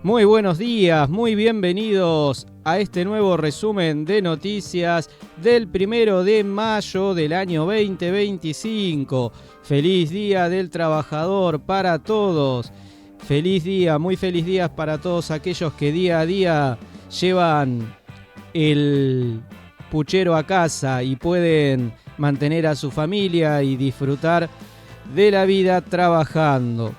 Muy buenos días, muy bienvenidos a este nuevo resumen de noticias del 1 de mayo del año 2025. Feliz Día del Trabajador para todos. Feliz día, muy feliz día para todos aquellos que día a día llevan el puchero a casa y pueden mantener a su familia y disfrutar de la vida trabajando.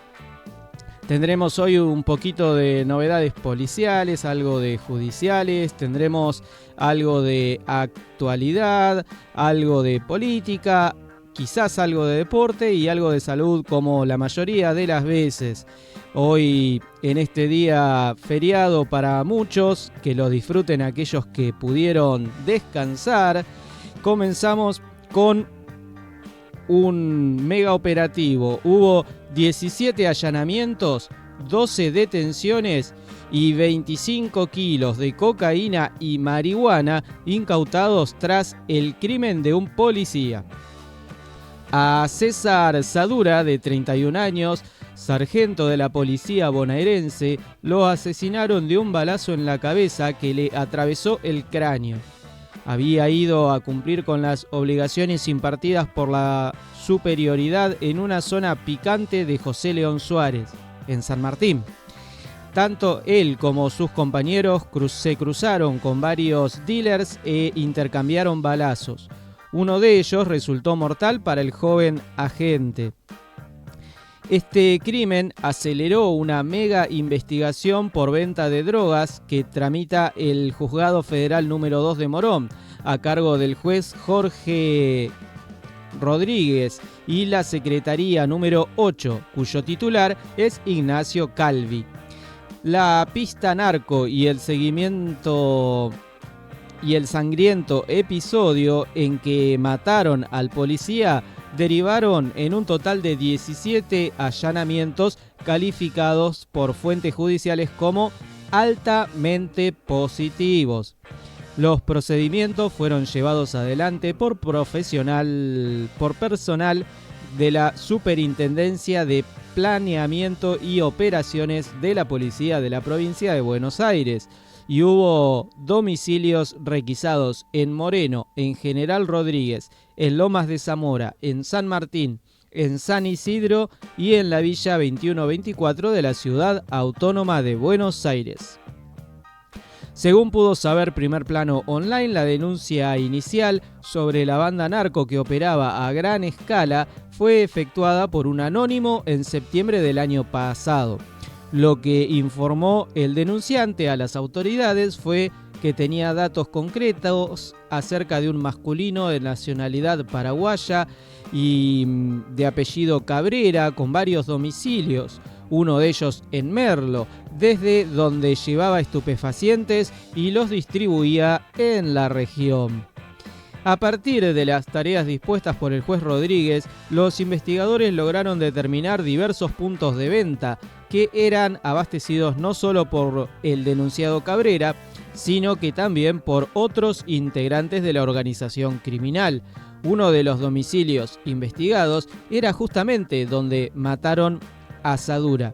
Tendremos hoy un poquito de novedades policiales, algo de judiciales, tendremos algo de actualidad, algo de política, quizás algo de deporte y algo de salud como la mayoría de las veces. Hoy, en este día feriado para muchos, que lo disfruten aquellos que pudieron descansar, comenzamos con un mega operativo. Hubo 17 allanamientos, 12 detenciones y 25 kilos de cocaína y marihuana incautados tras el crimen de un policía. A César Sadura, de 31 años, sargento de la policía bonaerense, lo asesinaron de un balazo en la cabeza que le atravesó el cráneo. Había ido a cumplir con las obligaciones impartidas por la superioridad en una zona picante de José León Suárez, en San Martín. Tanto él como sus compañeros se cruzaron con varios dealers e intercambiaron balazos. Uno de ellos resultó mortal para el joven agente. Este crimen aceleró una mega investigación por venta de drogas que tramita el Juzgado Federal número 2 de Morón, a cargo del juez Jorge Rodríguez, y la Secretaría número 8, cuyo titular es Ignacio Calvi. La pista narco y el seguimiento y el sangriento episodio en que mataron al policía derivaron en un total de 17 allanamientos calificados por fuentes judiciales como altamente positivos. Los procedimientos fueron llevados adelante por personal de la Superintendencia de Planeamiento y Operaciones de la Policía de la Provincia de Buenos Aires, y hubo domicilios requisados en Moreno, en General Rodríguez, en Lomas de Zamora, en San Martín, en San Isidro y en la Villa 2124 de la Ciudad Autónoma de Buenos Aires. Según pudo saber Primer Plano Online, la denuncia inicial sobre la banda narco que operaba a gran escala fue efectuada por un anónimo en septiembre del año pasado. Lo que informó el denunciante a las autoridades fue que tenía datos concretos acerca de un masculino de nacionalidad paraguaya y de apellido Cabrera con varios domicilios, uno de ellos en Merlo, desde donde llevaba estupefacientes y los distribuía en la región. A partir de las tareas dispuestas por el juez Rodríguez, los investigadores lograron determinar diversos puntos de venta que eran abastecidos no solo por el denunciado Cabrera, sino que también por otros integrantes de la organización criminal. Uno de los domicilios investigados era justamente donde mataron a Sadura.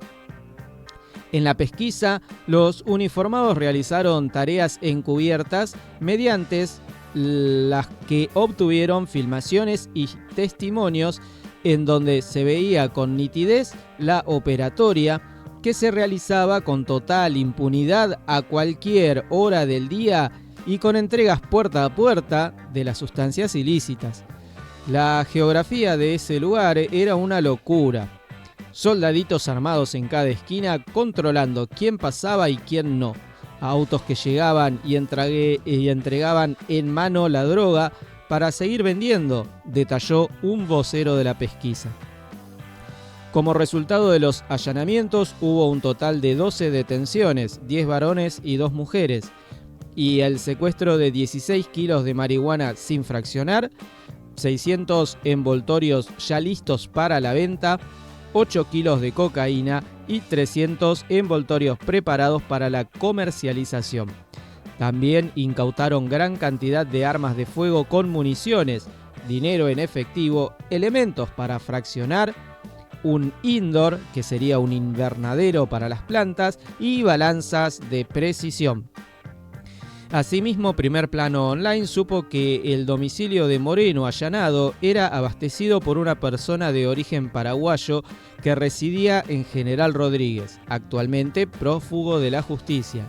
En la pesquisa, los uniformados realizaron tareas encubiertas mediante las que obtuvieron filmaciones y testimonios en donde se veía con nitidez la operatoria que se realizaba con total impunidad a cualquier hora del día y con entregas puerta a puerta de las sustancias ilícitas. La geografía de ese lugar era una locura. Soldaditos armados en cada esquina controlando quién pasaba y quién no. Autos que llegaban y entregaban en mano la droga para seguir vendiendo, detalló un vocero de la pesquisa. Como resultado de los allanamientos hubo un total de 12 detenciones, 10 varones y 2 mujeres, y el secuestro de 16 kilos de marihuana sin fraccionar, 600 envoltorios ya listos para la venta, 8 kilos de cocaína y 300 envoltorios preparados para la comercialización. También incautaron gran cantidad de armas de fuego con municiones, dinero en efectivo, elementos para fraccionar un indoor, que sería un invernadero para las plantas, y balanzas de precisión. Asimismo, Primer Plano Online supo que el domicilio de Moreno allanado era abastecido por una persona de origen paraguayo que residía en General Rodríguez, actualmente prófugo de la justicia,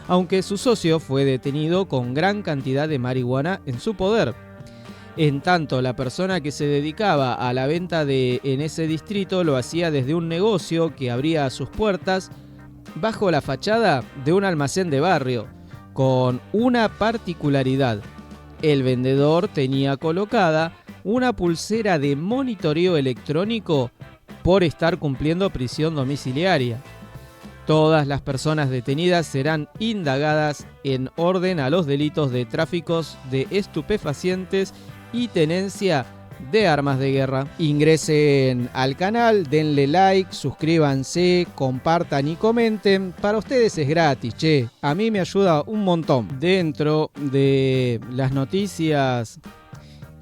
aunque su socio fue detenido con gran cantidad de marihuana en su poder. En tanto, la persona que se dedicaba a la venta en ese distrito lo hacía desde un negocio que abría sus puertas bajo la fachada de un almacén de barrio, con una particularidad: el vendedor tenía colocada una pulsera de monitoreo electrónico por estar cumpliendo prisión domiciliaria. Todas las personas detenidas serán indagadas en orden a los delitos de tráficos de estupefacientes y tenencia de armas de guerra. Ingresen al canal, denle like, suscríbanse, compartan y comenten. Para ustedes es gratis, che. A mí me ayuda un montón. Dentro de las noticias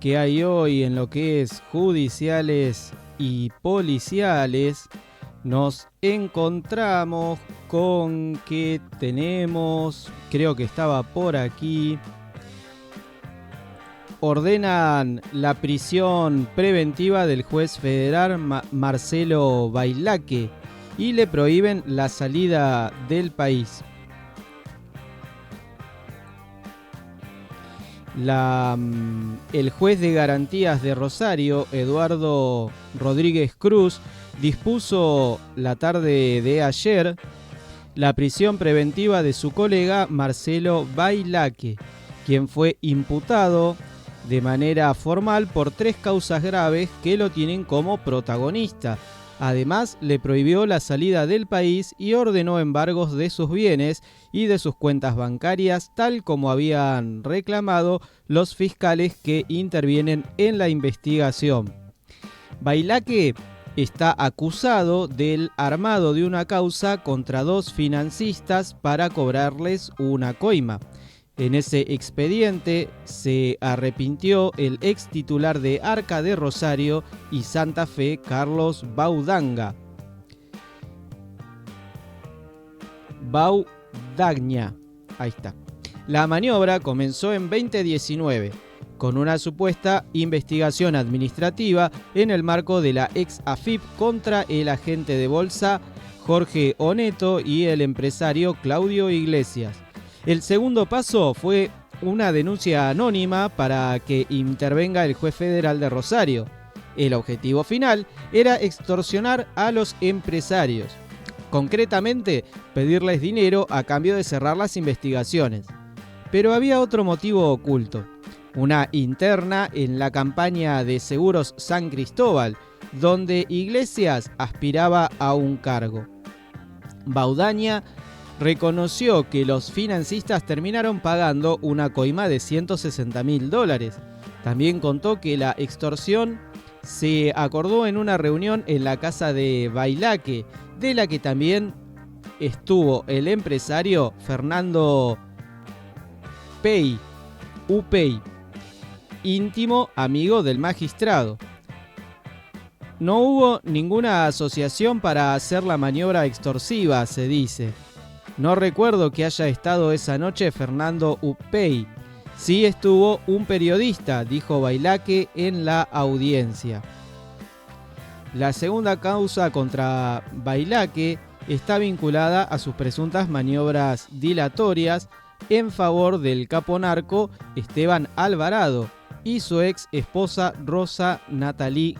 que hay hoy en lo que es judiciales y policiales, nos encontramos con que tenemos, creo que estaba por aquí, ordenan la prisión preventiva del juez federal Marcelo Bailaque y le prohíben la salida del país. El juez de garantías de Rosario, Eduardo Rodríguez Cruz, dispuso la tarde de ayer la prisión preventiva de su colega Marcelo Bailaque, quien fue imputado de manera formal por 3 causas graves que lo tienen como protagonista. Además, le prohibió la salida del país y ordenó embargos de sus bienes y de sus cuentas bancarias, tal como habían reclamado los fiscales que intervienen en la investigación. Bailaque está acusado del armado de una causa contra 2 financistas para cobrarles una coima. En ese expediente se arrepintió el ex titular de Arca de Rosario y Santa Fe, Carlos Baudagna. Ahí está. La maniobra comenzó en 2019 con una supuesta investigación administrativa en el marco de la ex AFIP contra el agente de bolsa Jorge Oneto y el empresario Claudio Iglesias. El segundo paso fue una denuncia anónima para que intervenga el juez federal de Rosario. El objetivo final era extorsionar a los empresarios, concretamente pedirles dinero a cambio de cerrar las investigaciones. Pero había otro motivo oculto, una interna en la campaña de Seguros San Cristóbal, donde Iglesias aspiraba a un cargo. Baudagna reconoció que los financistas terminaron pagando una coima de $160.000. También contó que la extorsión se acordó en una reunión en la casa de Bailaque, de la que también estuvo el empresario Fernando Upey, íntimo amigo del magistrado. No hubo ninguna asociación para hacer la maniobra extorsiva, se dice. No recuerdo que haya estado esa noche Fernando Upey. Sí estuvo un periodista, dijo Bailaque en la audiencia. La segunda causa contra Bailaque está vinculada a sus presuntas maniobras dilatorias en favor del capo narco Esteban Alvarado y su ex esposa Rosa Natalí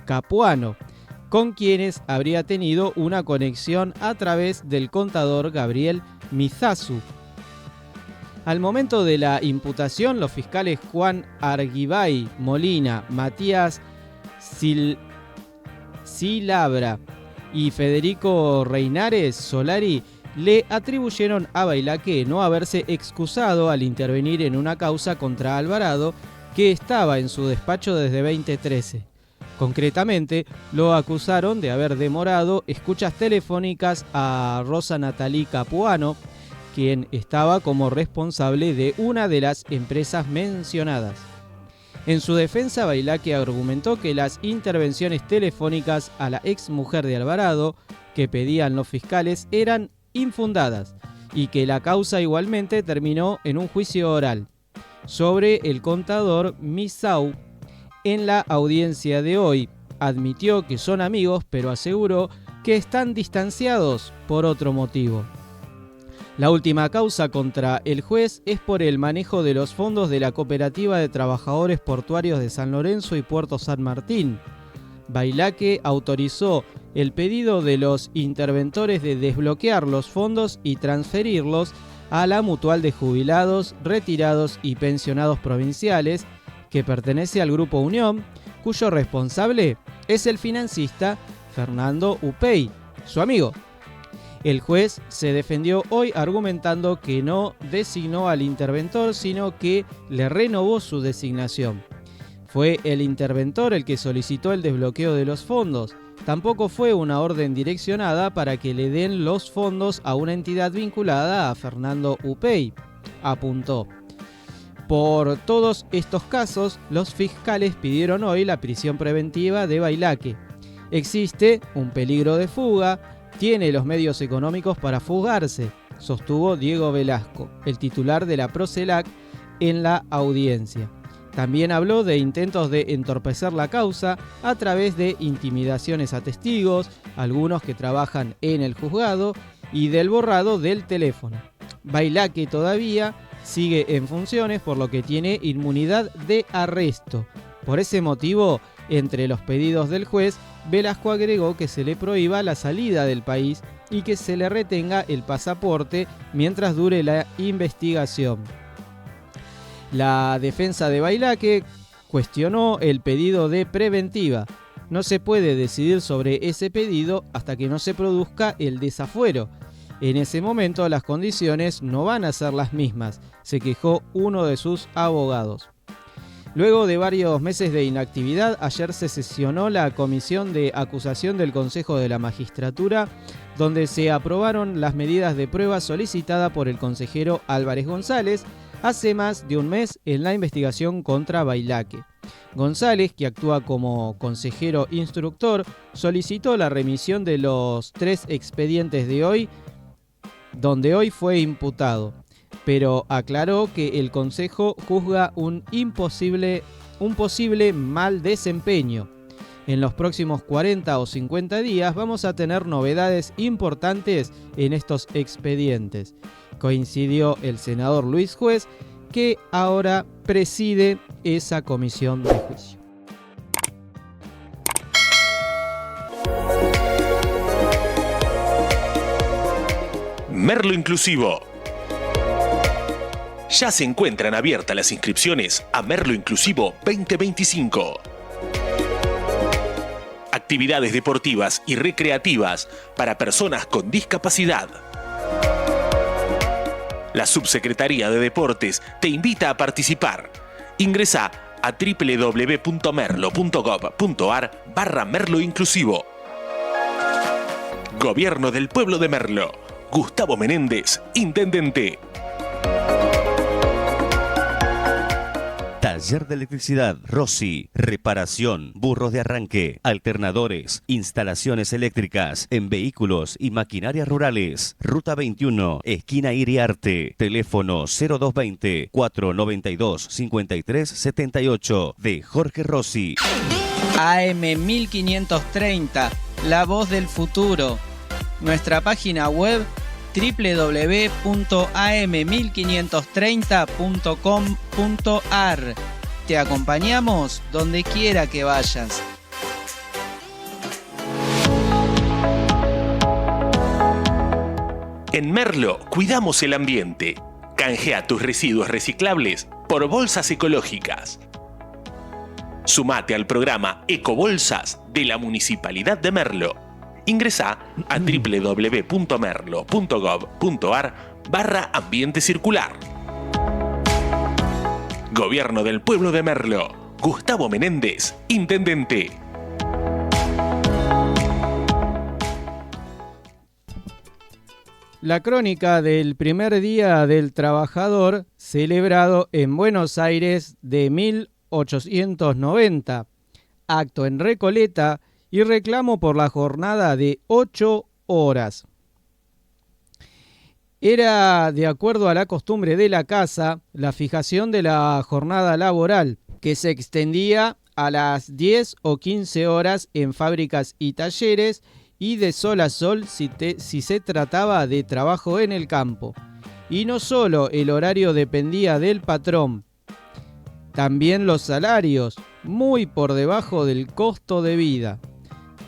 Capuano, con quienes habría tenido una conexión a través del contador Gabriel Mizazu. Al momento de la imputación, los fiscales Juan Arguibay Molina, Matías Silabra y Federico Reinares Solari le atribuyeron a Bailaque no haberse excusado al intervenir en una causa contra Alvarado que estaba en su despacho desde 2013. Concretamente, lo acusaron de haber demorado escuchas telefónicas a Rosa Natalí Capuano, quien estaba como responsable de una de las empresas mencionadas. En su defensa, Bailaque argumentó que las intervenciones telefónicas a la exmujer de Alvarado, que pedían los fiscales, eran infundadas y que la causa igualmente terminó en un juicio oral. Sobre el contador Misau, en la audiencia de hoy, admitió que son amigos, pero aseguró que están distanciados por otro motivo. La última causa contra el juez es por el manejo de los fondos de la Cooperativa de Trabajadores Portuarios de San Lorenzo y Puerto San Martín. Bailaque autorizó el pedido de los interventores de desbloquear los fondos y transferirlos a la Mutual de Jubilados, Retirados y Pensionados Provinciales, que pertenece al Grupo Unión, cuyo responsable es el financista Fernando Upey, su amigo. El juez se defendió hoy argumentando que no designó al interventor, sino que le renovó su designación. Fue el interventor el que solicitó el desbloqueo de los fondos. Tampoco fue una orden direccionada para que le den los fondos a una entidad vinculada a Fernando Upey, apuntó. Por todos estos casos, los fiscales pidieron hoy la prisión preventiva de Bailaque. Existe un peligro de fuga. Tiene los medios económicos para fugarse, sostuvo Diego Velasco, el titular de la Procelac, en la audiencia. También habló de intentos de entorpecer la causa a través de intimidaciones a testigos, algunos que trabajan en el juzgado, y del borrado del teléfono. Bailaque todavía sigue en funciones, por lo que tiene inmunidad de arresto. Por ese motivo, entre los pedidos del juez, Velasco agregó que se le prohíba la salida del país y que se le retenga el pasaporte mientras dure la investigación. La defensa de Bailaque cuestionó el pedido de preventiva. No se puede decidir sobre ese pedido hasta que no se produzca el desafuero. En ese momento las condiciones no van a ser las mismas, se quejó uno de sus abogados. Luego de varios meses de inactividad, ayer se sesionó la comisión de acusación del Consejo de la Magistratura, donde se aprobaron las medidas de prueba solicitada por el consejero Álvarez González hace más de un mes en la investigación contra Bailaque. González, que actúa como consejero instructor, solicitó la remisión de los 3 expedientes de hoy, donde hoy fue imputado, pero aclaró que el Consejo juzga un posible mal desempeño. En los próximos 40 o 50 días vamos a tener novedades importantes en estos expedientes, coincidió el senador Luis Juez, que ahora preside esa comisión de juicio. Merlo Inclusivo. Ya se encuentran abiertas las inscripciones a Merlo Inclusivo 2025. Actividades deportivas y recreativas para personas con discapacidad. La Subsecretaría de Deportes te invita a participar. Ingresa a www.merlo.gov.ar/Merlo Inclusivo. Gobierno del Pueblo de Merlo. Gustavo Menéndez, Intendente. Taller de electricidad Rossi, reparación, burros de arranque, alternadores, instalaciones eléctricas en vehículos y maquinarias rurales. Ruta 21, esquina Iriarte, teléfono 0220-492-5378 de Jorge Rossi. AM 1530, la voz del futuro. Nuestra página web www.am1530.com.ar. Te acompañamos donde quiera que vayas. En Merlo cuidamos el ambiente. Canjea tus residuos reciclables por bolsas ecológicas. Sumate al programa Ecobolsas de la Municipalidad de Merlo. Ingresa a www.merlo.gov.ar/ambiente circular. Gobierno del Pueblo de Merlo. Gustavo Menéndez, Intendente. La crónica del primer día del trabajador celebrado en Buenos Aires de 1800. 1890, acto en Recoleta y reclamo por la jornada de 8 horas. Era, de acuerdo a la costumbre de la casa, la fijación de la jornada laboral, que se extendía a las 10 o 15 horas en fábricas y talleres y de sol a sol si se trataba de trabajo en el campo. Y no solo el horario dependía del patrón, también los salarios, muy por debajo del costo de vida.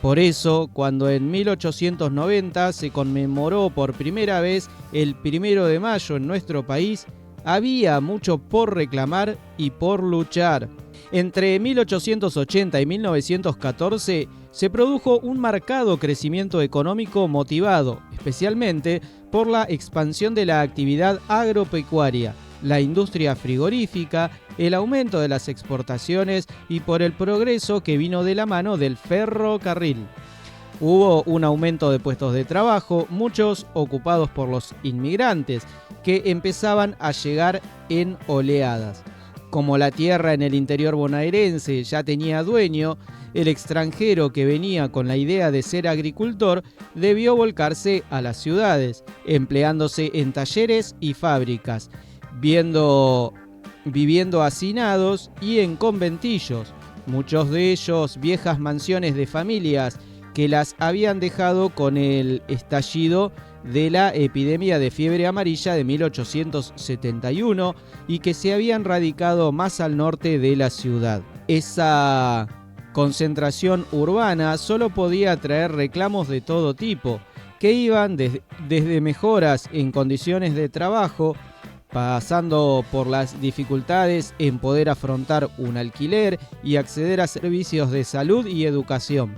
Por eso, cuando en 1890 se conmemoró por primera vez el 1 de mayo en nuestro país, había mucho por reclamar y por luchar. Entre 1880 y 1914 se produjo un marcado crecimiento económico motivado, especialmente por la expansión de la actividad agropecuaria, la industria frigorífica, el aumento de las exportaciones y por el progreso que vino de la mano del ferrocarril. Hubo un aumento de puestos de trabajo, muchos ocupados por los inmigrantes, que empezaban a llegar en oleadas. Como la tierra en el interior bonaerense ya tenía dueño, el extranjero que venía con la idea de ser agricultor debió volcarse a las ciudades, empleándose en talleres y fábricas, viviendo hacinados y en conventillos, muchos de ellos viejas mansiones de familias que las habían dejado con el estallido de la epidemia de fiebre amarilla de 1871 y que se habían radicado más al norte de la ciudad. Esa concentración urbana solo podía traer reclamos de todo tipo, que iban desde mejoras en condiciones de trabajo, pasando por las dificultades en poder afrontar un alquiler y acceder a servicios de salud y educación.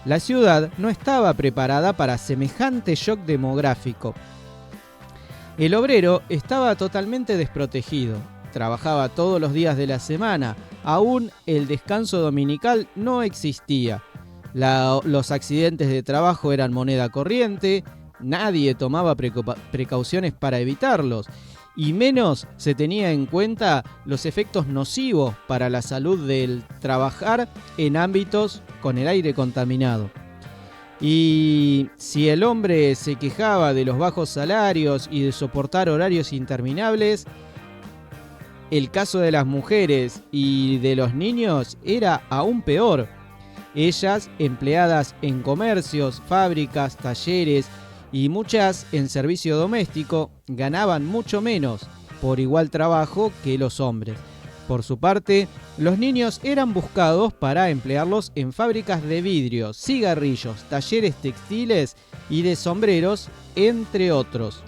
La ciudad no estaba preparada para semejante shock demográfico. El obrero estaba totalmente desprotegido. Trabajaba todos los días de la semana. Aún el descanso dominical no existía. Los accidentes de trabajo eran moneda corriente. Nadie tomaba precauciones para evitarlos. Y menos se tenía en cuenta los efectos nocivos para la salud del trabajar en ámbitos con el aire contaminado. Y si el hombre se quejaba de los bajos salarios y de soportar horarios interminables, el caso de las mujeres y de los niños era aún peor. Ellas, empleadas en comercios, fábricas, talleres y muchas en servicio doméstico, ganaban mucho menos por igual trabajo que los hombres. Por su parte, los niños eran buscados para emplearlos en fábricas de vidrio, cigarrillos, talleres textiles y de sombreros, entre otros.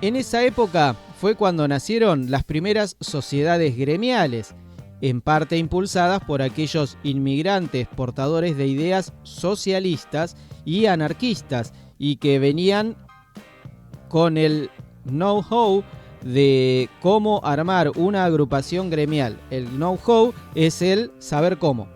En esa época fue cuando nacieron las primeras sociedades gremiales, en parte impulsadas por aquellos inmigrantes portadores de ideas socialistas y anarquistas, y que venían con el know-how de cómo armar una agrupación gremial. El know-how es el saber cómo.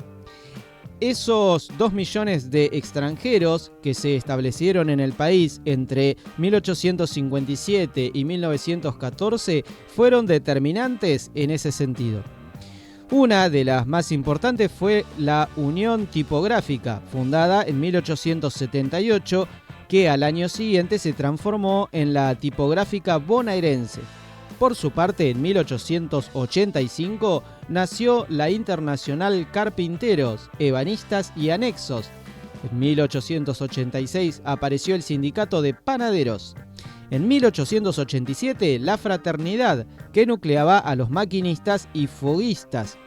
Esos 2 millones de extranjeros que se establecieron en el país entre 1857 y 1914 fueron determinantes en ese sentido. Una de las más importantes fue la Unión Tipográfica, fundada en 1878, que al año siguiente se transformó en la Tipográfica Bonaerense. Por su parte, en 1885 nació la Internacional Carpinteros, Ebanistas y Anexos. En 1886 apareció el Sindicato de Panaderos. En 1887, la Fraternidad, que nucleaba a los maquinistas y foguistas.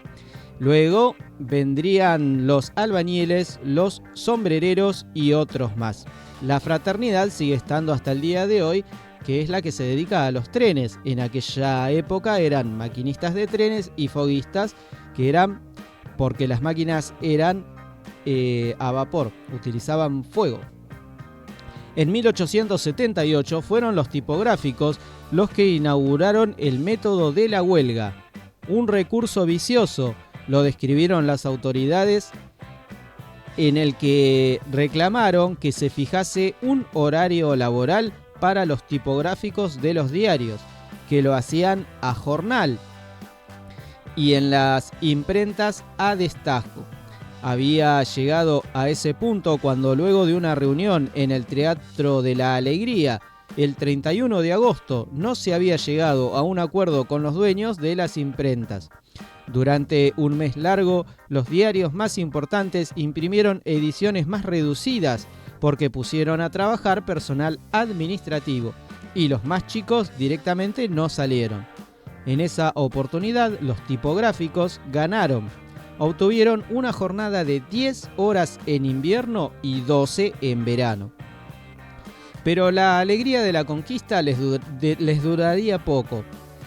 Luego vendrían los albañiles, los sombrereros y otros más. La Fraternidad sigue estando hasta el día de hoy, que es la que se dedica a los trenes. En aquella época eran maquinistas de trenes y foguistas, que eran porque las máquinas eran a vapor, utilizaban fuego. En 1878 fueron los tipográficos los que inauguraron el método de la huelga, un recurso vicioso, lo describieron las autoridades, en el que reclamaron que se fijase un horario laboral para los tipográficos de los diarios, que lo hacían a jornal, y en las imprentas a destajo. Había llegado a ese punto cuando, luego de una reunión en el Teatro de la Alegría el 31 de agosto, no se había llegado a un acuerdo con los dueños de las imprentas. Durante un mes largo, los diarios más importantes imprimieron ediciones más reducidas porque pusieron a trabajar personal administrativo y los más chicos directamente no salieron. En esa oportunidad, los tipográficos ganaron. Obtuvieron una jornada de 10 horas en invierno y 12 en verano. Pero la alegría de la conquista les duraría poco.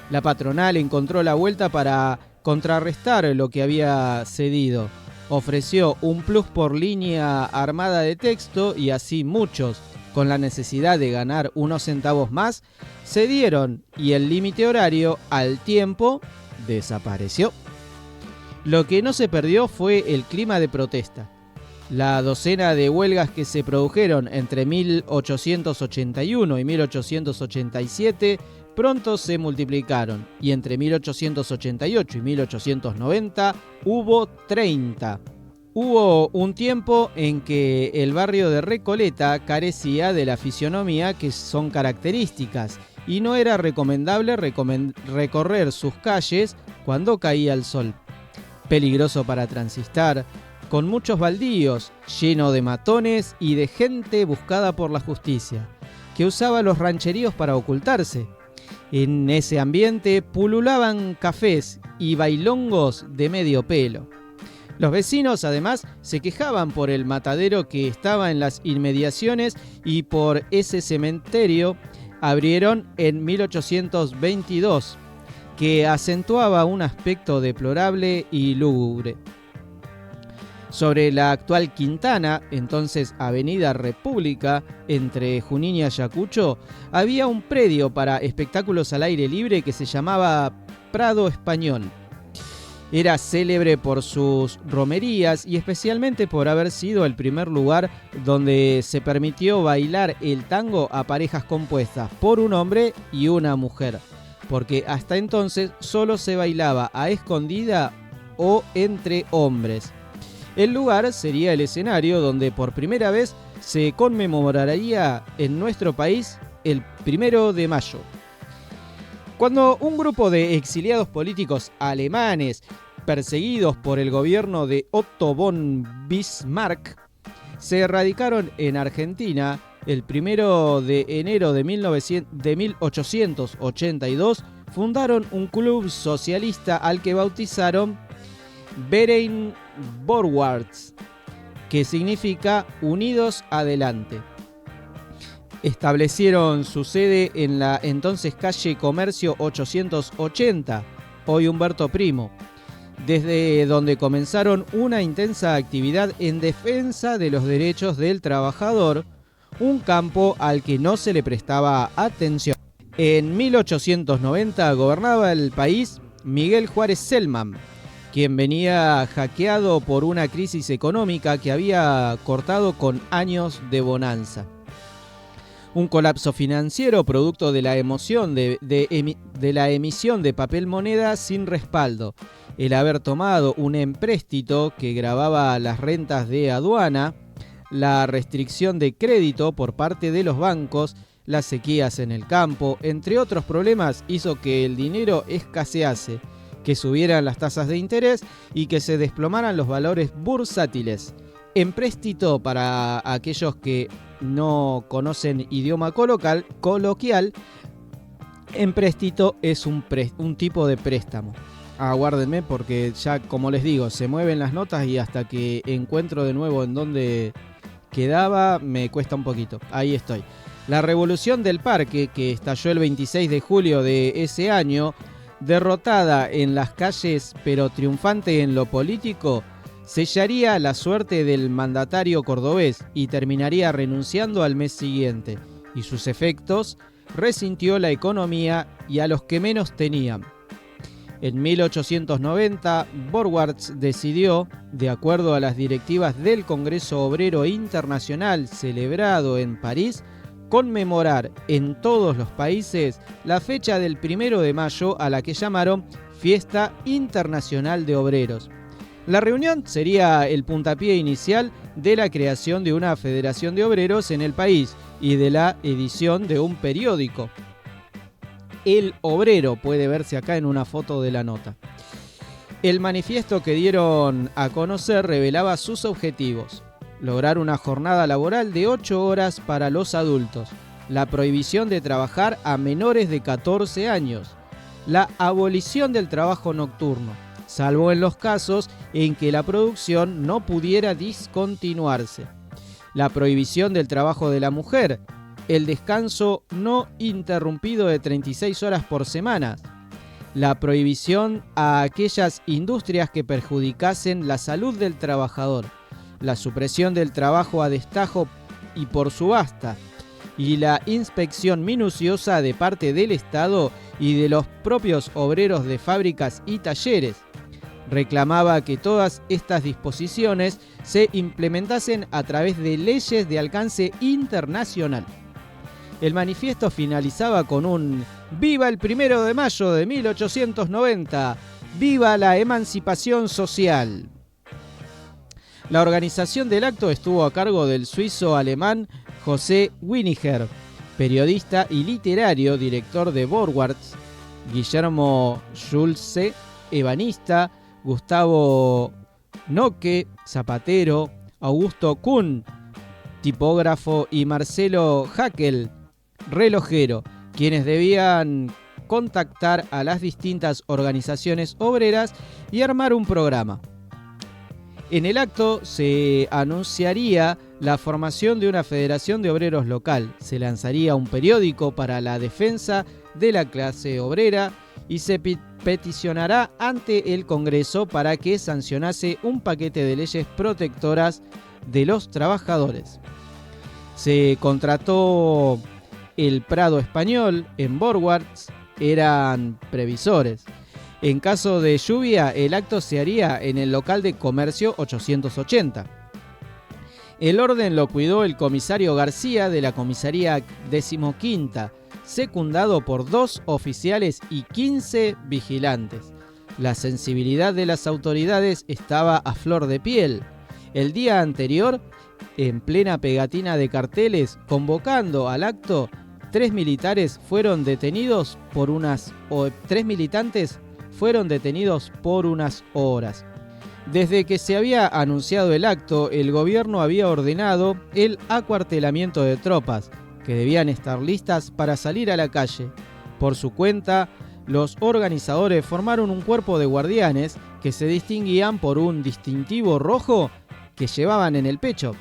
La patronal encontró la vuelta para contrarrestar lo que había cedido. Ofreció un plus por línea armada de texto y así muchos, con la necesidad de ganar unos centavos más, cedieron y el límite horario al tiempo desapareció. Lo que no se perdió fue el clima de protesta. La docena de huelgas que se produjeron entre 1881 y 1887 pronto se multiplicaron y entre 1888 y 1890 hubo 30. Hubo un tiempo en que el barrio de Recoleta carecía de la fisionomía que son características y no era recomendable recorrer sus calles cuando caía el sol. Peligroso para transitar, con muchos baldíos, lleno de matones y de gente buscada por la justicia, que usaba los rancheríos para ocultarse. En ese ambiente pululaban cafés y bailongos de medio pelo. Los vecinos, además, se quejaban por el matadero que estaba en las inmediaciones y por ese cementerio abrieron en 1822, que acentuaba un aspecto deplorable y lúgubre. Sobre la actual Quintana, entonces Avenida República, entre Junín y Ayacucho, había un predio para espectáculos al aire libre que se llamaba Prado Español. Era célebre por sus romerías y especialmente por haber sido el primer lugar donde se permitió bailar el tango a parejas compuestas por un hombre y una mujer, porque hasta entonces solo se bailaba a escondida o entre hombres. El lugar sería el escenario donde por primera vez se conmemoraría en nuestro país el 1 de mayo. Cuando un grupo de exiliados políticos alemanes perseguidos por el gobierno de Otto von Bismarck se radicaron en Argentina el 1 de enero de 1882, fundaron un club socialista al que bautizaron Verein Vorwärts, que significa Unidos Adelante. Establecieron su sede en la entonces calle Comercio 880, hoy Humberto Primo, desde donde comenzaron una intensa actividad en defensa de los derechos del trabajador, un campo al que no se le prestaba atención. En 1890 gobernaba el país Miguel Juárez Celman, quien venía hackeado por una crisis económica que había cortado con años de bonanza. Un colapso financiero producto de la emoción de la emisión de papel moneda sin respaldo, el haber tomado un empréstito que gravaba las rentas de aduana, la restricción de crédito por parte de los bancos, las sequías en el campo, entre otros problemas, hizo que el dinero escasease, que subieran las tasas de interés y que se desplomaran los valores bursátiles. Empréstito, para aquellos que no conocen idioma coloquial, empréstito es un tipo de préstamo. Aguárdenme porque ya, como les digo, se mueven las notas y hasta que encuentro de nuevo en dónde quedaba me cuesta un poquito. Ahí estoy. La Revolución del Parque, que estalló el 26 de julio de ese año, derrotada en las calles pero triunfante en lo político, sellaría la suerte del mandatario cordobés y terminaría renunciando al mes siguiente, y sus efectos resintió la economía y a los que menos tenían. En 1890, Vorwärts decidió, de acuerdo a las directivas del Congreso Obrero Internacional celebrado en París, conmemorar en todos los países la fecha del 1 de mayo a la que llamaron Fiesta Internacional de Obreros. La reunión sería el puntapié inicial de la creación de una federación de obreros en el país y de la edición de un periódico. El Obrero puede verse acá en una foto de la nota. El manifiesto que dieron a conocer revelaba sus objetivos: lograr una jornada laboral de 8 horas para los adultos, la prohibición de trabajar a menores de 14 años, la abolición del trabajo nocturno, salvo en los casos en que la producción no pudiera discontinuarse, la prohibición del trabajo de la mujer, el descanso no interrumpido de 36 horas por semana, la prohibición a aquellas industrias que perjudicasen la salud del trabajador, la supresión del trabajo a destajo y por subasta, y la inspección minuciosa de parte del Estado y de los propios obreros de fábricas y talleres. Reclamaba que todas estas disposiciones se implementasen a través de leyes de alcance internacional. El manifiesto finalizaba con un «¡Viva el 1 de mayo de 1890! ¡Viva la emancipación social!». La organización del acto estuvo a cargo del suizo-alemán José Winiger, periodista y literario, director de Vorwärts, Guillermo Schulze, ebanista, Gustavo Noque, zapatero, Augusto Kuhn, tipógrafo, y Marcelo Hackel, relojero, quienes debían contactar a las distintas organizaciones obreras y armar un programa. En el acto se anunciaría la formación de una federación de obreros local, se lanzaría un periódico para la defensa de la clase obrera y se peticionará ante el Congreso para que sancionase un paquete de leyes protectoras de los trabajadores. Se contrató el Prado Español en Vorwärts, eran previsores. En caso de lluvia, el acto se haría en el local de comercio 880. El orden lo cuidó el comisario García de la comisaría 15ª, secundado por 2 oficiales y 15 vigilantes. La sensibilidad de las autoridades estaba a flor de piel. El día anterior, en plena pegatina de carteles convocando al acto, 3 militantes fueron detenidos por unas horas. Desde que se había anunciado el acto, el gobierno había ordenado el acuartelamiento de tropas, que debían estar listas para salir a la calle. Por su cuenta, los organizadores formaron un cuerpo de guardianes que se distinguían por un distintivo rojo que llevaban en el pecho.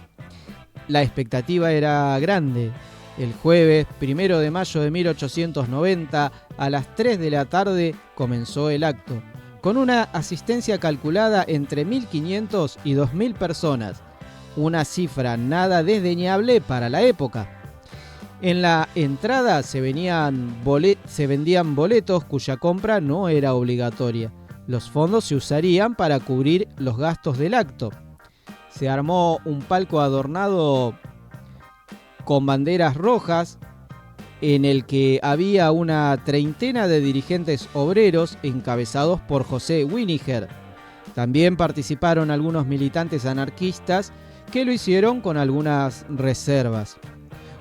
La expectativa era grande. El jueves 1 de mayo de 1890, a las 3 de la tarde, comenzó el acto, con una asistencia calculada entre 1.500 y 2.000 personas, una cifra nada desdeñable para la época. En la entrada se vendían boletos cuya compra no era obligatoria. Los fondos se usarían para cubrir los gastos del acto. Se armó un palco adornado con banderas rojas, en el que había una treintena de dirigentes obreros encabezados por José Winiger. También participaron algunos militantes anarquistas que lo hicieron con algunas reservas.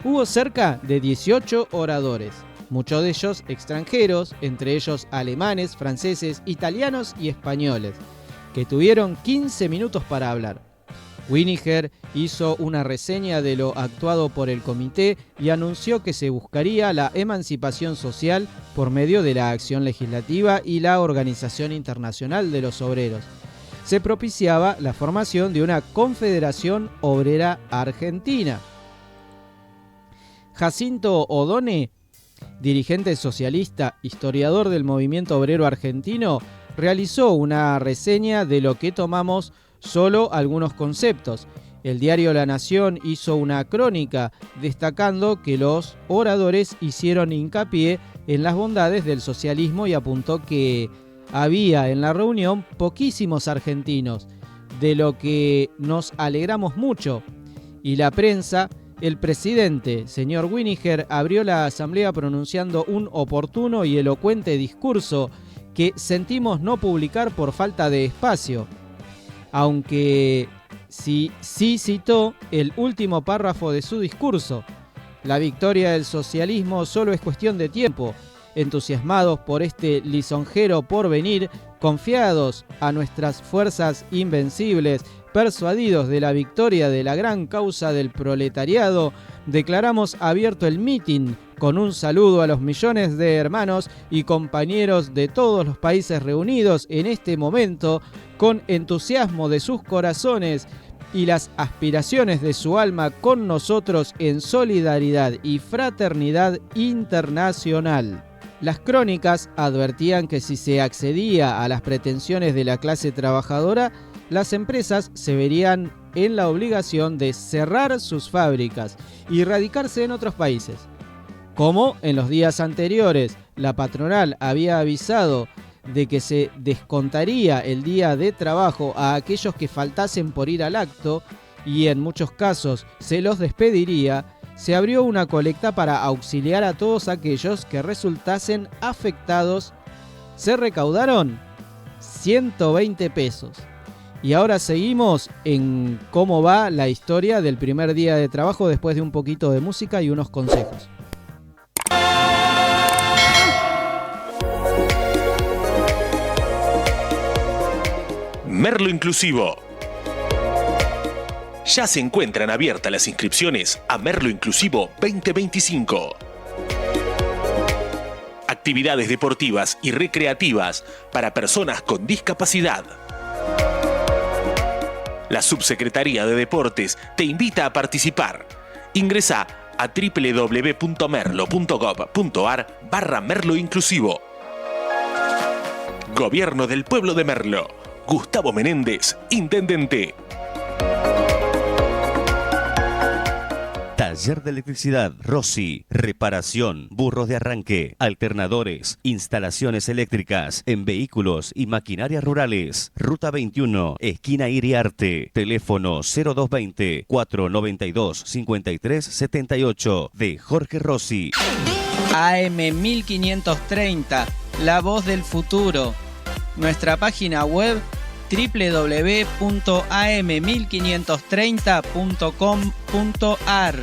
Hubo cerca de 18 oradores, muchos de ellos extranjeros, entre ellos alemanes, franceses, italianos y españoles, que tuvieron 15 minutos para hablar. Winiger hizo una reseña de lo actuado por el comité y anunció que se buscaría la emancipación social por medio de la acción legislativa y la Organización Internacional de los Obreros. Se propiciaba la formación de una Confederación Obrera Argentina. Jacinto Odone, dirigente socialista, historiador del movimiento obrero argentino, realizó una reseña de lo que tomamos solo algunos conceptos. El diario La Nación hizo una crónica destacando que los oradores hicieron hincapié en las bondades del socialismo y apuntó que había en la reunión poquísimos argentinos, de lo que nos alegramos mucho. Y la prensa, el presidente, señor Winiger, abrió la asamblea pronunciando un oportuno y elocuente discurso que sentimos no publicar por falta de espacio, aunque sí citó el último párrafo de su discurso. La victoria del socialismo solo es cuestión de tiempo. Entusiasmados por este lisonjero porvenir, confiados a nuestras fuerzas invencibles, persuadidos de la victoria de la gran causa del proletariado, declaramos abierto el mitin con un saludo a los millones de hermanos y compañeros de todos los países reunidos en este momento, con entusiasmo de sus corazones y las aspiraciones de su alma con nosotros en solidaridad y fraternidad internacional. Las crónicas advertían que si se accedía a las pretensiones de la clase trabajadora, las empresas se verían en la obligación de cerrar sus fábricas y radicarse en otros países. Como en los días anteriores la patronal había avisado de que se descontaría el día de trabajo a aquellos que faltasen por ir al acto y en muchos casos se los despediría, se abrió una colecta para auxiliar a todos aquellos que resultasen afectados. Se recaudaron 120 pesos. Y ahora seguimos en cómo va la historia del primer día de trabajo después de un poquito de música y unos consejos. Merlo Inclusivo. Ya se encuentran abiertas las inscripciones a Merlo Inclusivo 2025. Actividades deportivas y recreativas para personas con discapacidad. La Subsecretaría de Deportes te invita a participar. Ingresa a www.merlo.gov.ar/Merlo Inclusivo. Gobierno del Pueblo de Merlo. Gustavo Menéndez, Intendente. Taller de electricidad Rossi, reparación, burros de arranque, alternadores, instalaciones eléctricas en vehículos y maquinarias rurales. Ruta 21, esquina Iriarte. Teléfono 0220-492-5378 de Jorge Rossi. AM 1530, la voz del futuro. Nuestra página web www.am1530.com.ar.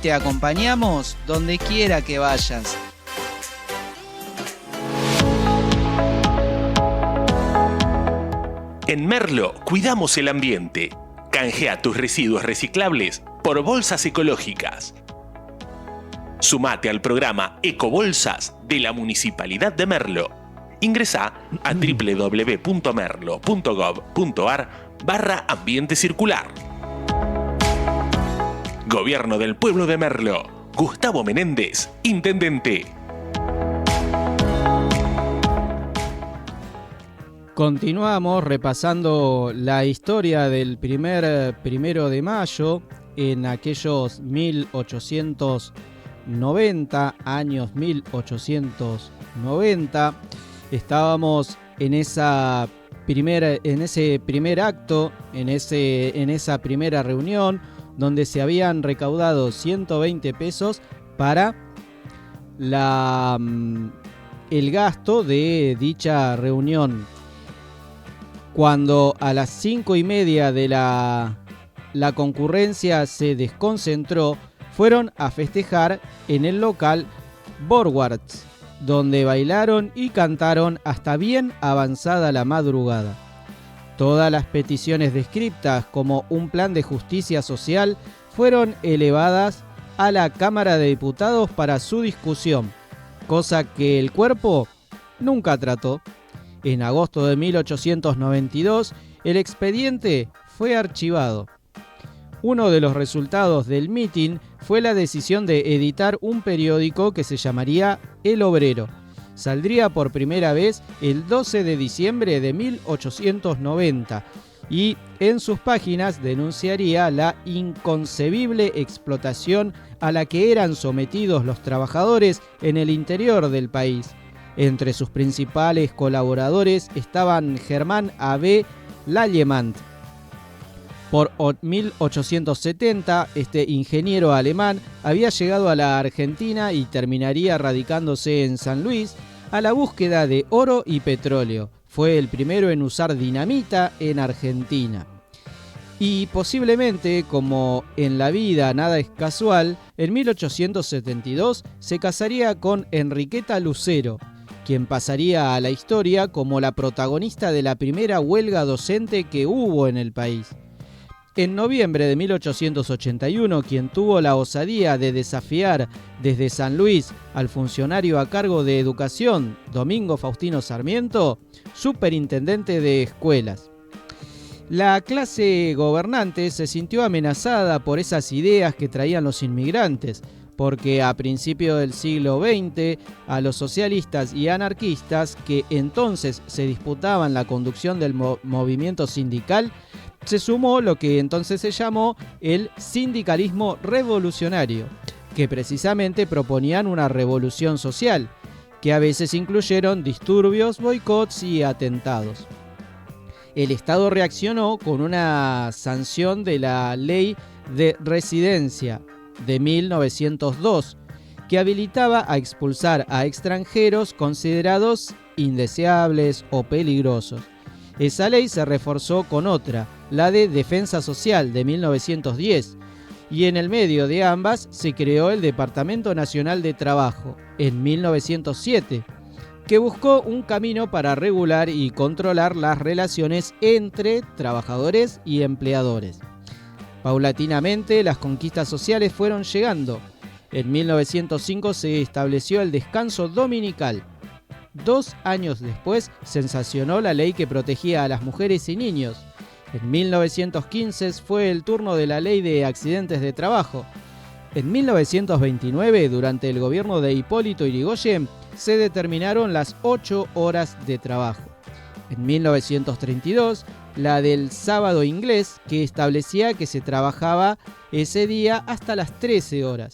Te acompañamos donde quiera que vayas. En Merlo cuidamos el ambiente. Canjea tus residuos reciclables por bolsas ecológicas. Sumate al programa Ecobolsas de la Municipalidad de Merlo. Ingresa a www.merlo.gov.ar/ambiente circular. Gobierno del Pueblo de Merlo. Gustavo Menéndez, Intendente. Continuamos repasando la historia del primero de mayo en aquellos 1890, años 1890. Estábamos en ese primer acto, en esa primera reunión, donde se habían recaudado 120 pesos para el gasto de dicha reunión. Cuando a las 5:30 de la concurrencia se desconcentró, fueron a festejar en el local Borwards, donde bailaron y cantaron hasta bien avanzada la madrugada. Todas las peticiones descriptas como un plan de justicia social fueron elevadas a la Cámara de Diputados para su discusión, cosa que el cuerpo nunca trató. En agosto de 1892, el expediente fue archivado. Uno de los resultados del mitin fue la decisión de editar un periódico que se llamaría El Obrero. Saldría por primera vez el 12 de diciembre de 1890 y en sus páginas denunciaría la inconcebible explotación a la que eran sometidos los trabajadores en el interior del país. Entre sus principales colaboradores estaban Germán A.B. Lallemand. Por 1870, este ingeniero alemán había llegado a la Argentina y terminaría radicándose en San Luis, a la búsqueda de oro y petróleo. Fue el primero en usar dinamita en Argentina. Y posiblemente, como en la vida nada es casual, en 1872 se casaría con Enriqueta Lucero, quien pasaría a la historia como la protagonista de la primera huelga docente que hubo en el país. En noviembre de 1881, quien tuvo la osadía de desafiar desde San Luis al funcionario a cargo de educación, Domingo Faustino Sarmiento, superintendente de escuelas. La clase gobernante se sintió amenazada por esas ideas que traían los inmigrantes, porque a principios del siglo XX a los socialistas y anarquistas, que entonces se disputaban la conducción del movimiento sindical, se sumó lo que entonces se llamó el sindicalismo revolucionario, que precisamente proponían una revolución social, que a veces incluyeron disturbios, boicots y atentados. El Estado reaccionó con una sanción de la Ley de Residencia de 1902, que habilitaba a expulsar a extranjeros considerados indeseables o peligrosos. Esa ley se reforzó con otra, la de Defensa Social de 1910, y en el medio de ambas se creó el Departamento Nacional de Trabajo en 1907, que buscó un camino para regular y controlar las relaciones entre trabajadores y empleadores. Paulatinamente, las conquistas sociales fueron llegando. En 1905 se estableció el descanso dominical. 2 años después, se sancionó la ley que protegía a las mujeres y niños. En 1915 fue el turno de la ley de accidentes de trabajo. En 1929, durante el gobierno de Hipólito Yrigoyen, se determinaron las 8 horas de trabajo. En 1932, la del sábado inglés, que establecía que se trabajaba ese día hasta las 13 horas.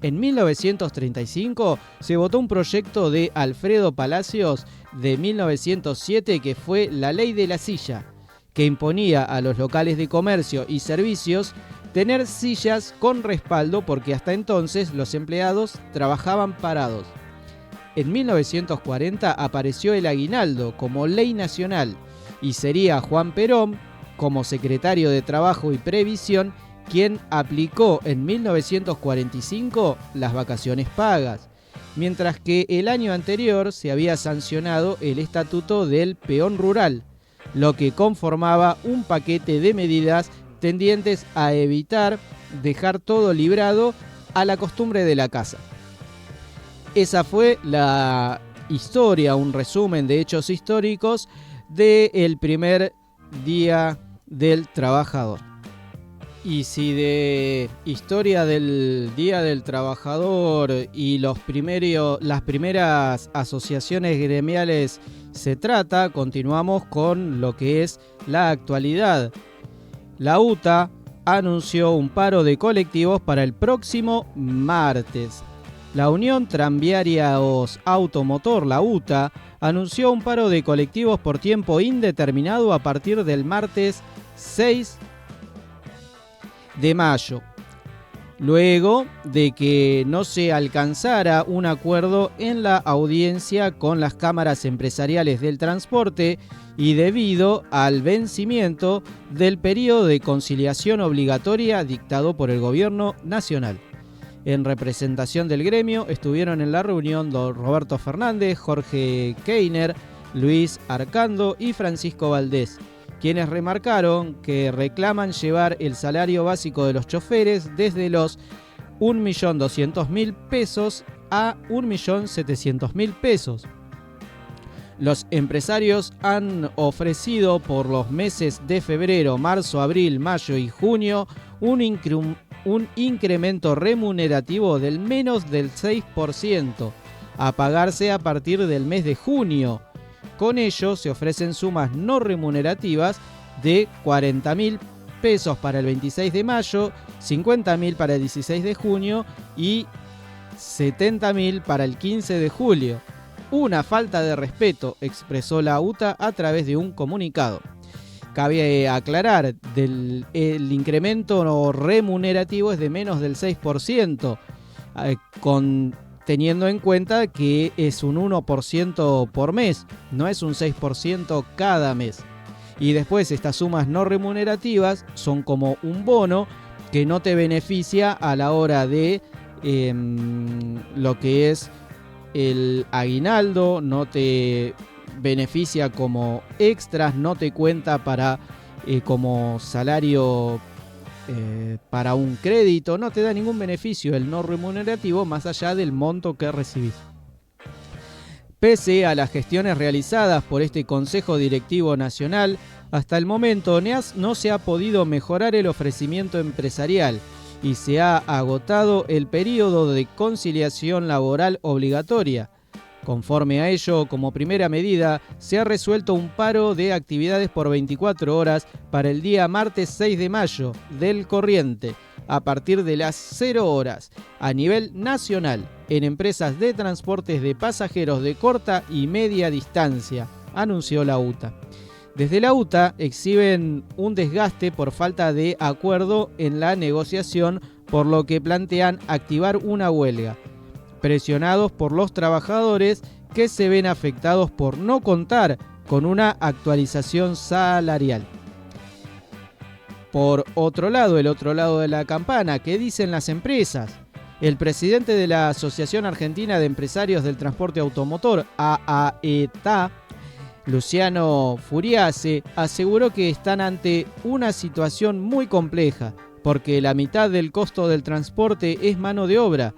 En 1935 se votó un proyecto de Alfredo Palacios de 1907 que fue la Ley de la Silla, que imponía a los locales de comercio y servicios tener sillas con respaldo porque hasta entonces los empleados trabajaban parados. En 1940 apareció el aguinaldo como ley nacional y sería Juan Perón, como secretario de Trabajo y Previsión, quien aplicó en 1945 las vacaciones pagas, mientras que el año anterior se había sancionado el Estatuto del Peón Rural, lo que conformaba un paquete de medidas tendientes a evitar dejar todo librado a la costumbre de la casa. Esa fue la historia, un resumen de hechos históricos del primer Día del Trabajador. Y si de historia del Día del Trabajador y las primeras asociaciones gremiales se trata, continuamos con lo que es la actualidad. La UTA anunció un paro de colectivos para el próximo martes. La Unión Tranviarios Automotor, la UTA, anunció un paro de colectivos por tiempo indeterminado a partir del martes 6 de mayo, luego de que no se alcanzara un acuerdo en la audiencia con las cámaras empresariales del transporte y debido al vencimiento del periodo de conciliación obligatoria dictado por el gobierno nacional. En representación del gremio estuvieron en la reunión don Roberto Fernández, Jorge Keiner, Luis Arcando y Francisco Valdés, quienes remarcaron que reclaman llevar el salario básico de los choferes desde los 1.200.000 pesos a 1.700.000 pesos. Los empresarios han ofrecido por los meses de febrero, marzo, abril, mayo y junio un incremento remunerativo del menos del 6%, a pagarse a partir del mes de junio. Con ello se ofrecen sumas no remunerativas de 40.000 pesos para el 26 de mayo, 50.000 para el 16 de junio y 70.000 para el 15 de julio. Una falta de respeto, expresó la UTA a través de un comunicado. Cabe aclarar, el incremento remunerativo es de menos del 6%, con teniendo en cuenta que es un 1% por mes, no es un 6% cada mes. Y después estas sumas no remunerativas son como un bono que no te beneficia a la hora de lo que es el aguinaldo, no te beneficia como extras, no te cuenta para como salario para un crédito, no te da ningún beneficio el no remunerativo más allá del monto que recibís. Pese a las gestiones realizadas por este Consejo Directivo Nacional, hasta el momento no se ha podido mejorar el ofrecimiento empresarial y se ha agotado el periodo de conciliación laboral obligatoria. Conforme a ello, como primera medida, se ha resuelto un paro de actividades por 24 horas para el día martes 6 de mayo del corriente, a partir de las 0 horas, a nivel nacional, en empresas de transportes de pasajeros de corta y media distancia, anunció la UTA. Desde la UTA exhiben un desgaste por falta de acuerdo en la negociación, por lo que plantean activar una huelga, presionados por los trabajadores que se ven afectados por no contar con una actualización salarial. Por otro lado, el otro lado de la campana, ¿qué dicen las empresas? El presidente de la Asociación Argentina de Empresarios del Transporte Automotor, AAETA, Luciano Furiase, aseguró que están ante una situación muy compleja, porque la mitad del costo del transporte es mano de obra,